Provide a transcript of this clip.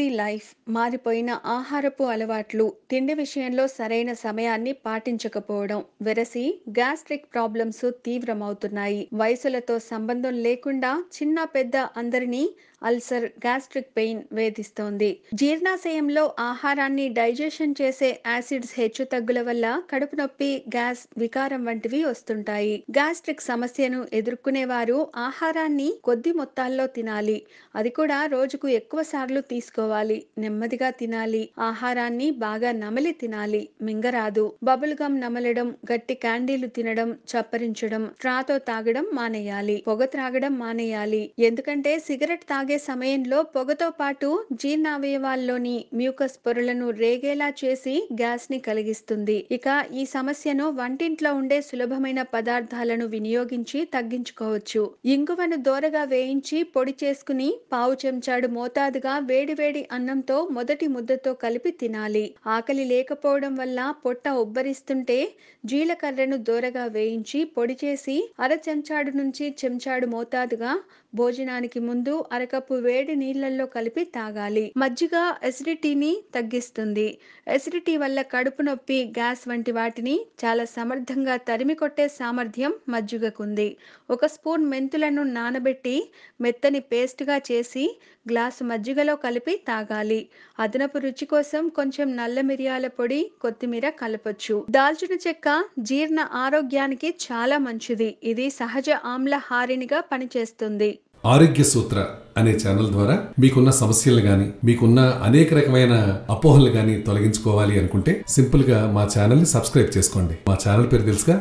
Busy life, మారిపోయిన ఆహారపు అలవాట్లు, తిండి విషయంలో సరైన సమయాన్ని పాటించకపోవడం వెరసి గ్యాస్ట్రిక్ ప్రాబ్లమ్స్ తీవ్రమవుతున్నాయి. వయసులతో సంబంధం లేకుండా చిన్న పెద్ద అందరినీ అల్సర్, గ్యాస్ట్రిక్ పెయిన్ వేధిస్తోంది. జీర్ణాశయంలో ఆహారాన్ని డైజెషన్ చేసే యాసిడ్స్ హెచ్చుతగ్గుల వల్ల కడుపు నొప్పి, గ్యాస్, వికారం వంటివి వస్తుంటాయి. గ్యాస్ట్రిక్ సమస్యను ఎదుర్కొనేవారు ఆహారాన్ని కొద్ది మొత్తాల్లో తినాలి. అది కూడా రోజుకు ఎక్కువ సార్లు తీసుకోవాలి. నెమ్మదిగా తినాలి. ఆహారాన్ని బాగా నమిలి తినాలి. మింగరాదు. బబుల్ గమ్ నమలడం, గట్టి క్యాండీలు తినడం, చప్పరించడం, స్ట్రాతో తాగడం మానేయాలి. పొగ త్రాగడం మానేయాలి. ఎందుకంటే సిగరెట్ తాగే సమయంలో పొగతో పాటు జీర్ణావయవాల్లోని మ్యూకస్ పొరలను రేగేలా చేసి గ్యాస్ ని కలిగిస్తుంది. ఇక ఈ సమస్యను వంటింట్లో ఉండే సులభమైన పదార్థాలను వినియోగించి తగ్గించుకోవచ్చు. ఇంగువను దోరగా వేయించి పొడి చేసుకుని పావు చెంచాడు మోతాదుగా వేడివేడి అన్నంతో మొదటి ముద్దతో కలిపి తినాలి. ఆకలి లేకపోవడం వల్ల పొట్ట ఉబ్బరిస్తుంటే జీలకర్రను దోరగా వేయించి పొడి చేసి అర చెంచాడు నుంచి చెంచాడు మోతాదుగా భోజనానికి ముందు అరకప్పు వేడి నీళ్లలో కలిపి తాగాలి. మజ్జిగ ఎసిడిటీని తగ్గిస్తుంది. ఎసిడిటీ వల్ల కడుపు నొప్పి, గ్యాస్ వంటి వాటిని చాలా సమర్థంగా తరిమి కొట్టే సామర్థ్యం మజ్జిగకుంది. ఒక స్పూన్ మెంతులను నానబెట్టి మెత్తని పేస్టుగా చేసి గ్లాసు మజ్జిగలో కలిపి తాగాలి. అదనపు రుచి కోసం కొంచెం నల్ల మిరియాల పొడి, కొత్తిమీర కలపొచ్చు. దాల్చిన చెక్క జీర్ణ ఆరోగ్యానికి చాలా మంచిది. ఇది సహజ ఆమ్ల హారినిగా పనిచేస్తుంది. ఆరోగ్య సూత్ర అనే ఛానల్ ద్వారా మీకున్న సమస్యలు గాని, మీకున్న అనేక రకమైన అపోహలు గాని తొలగించుకోవాలి అనుకుంటే సింపుల్ గా మా ఛానల్ ని సబ్స్క్రైబ్ చేసుకోండి. మా ఛానల్ పేరు తెలుసుగా,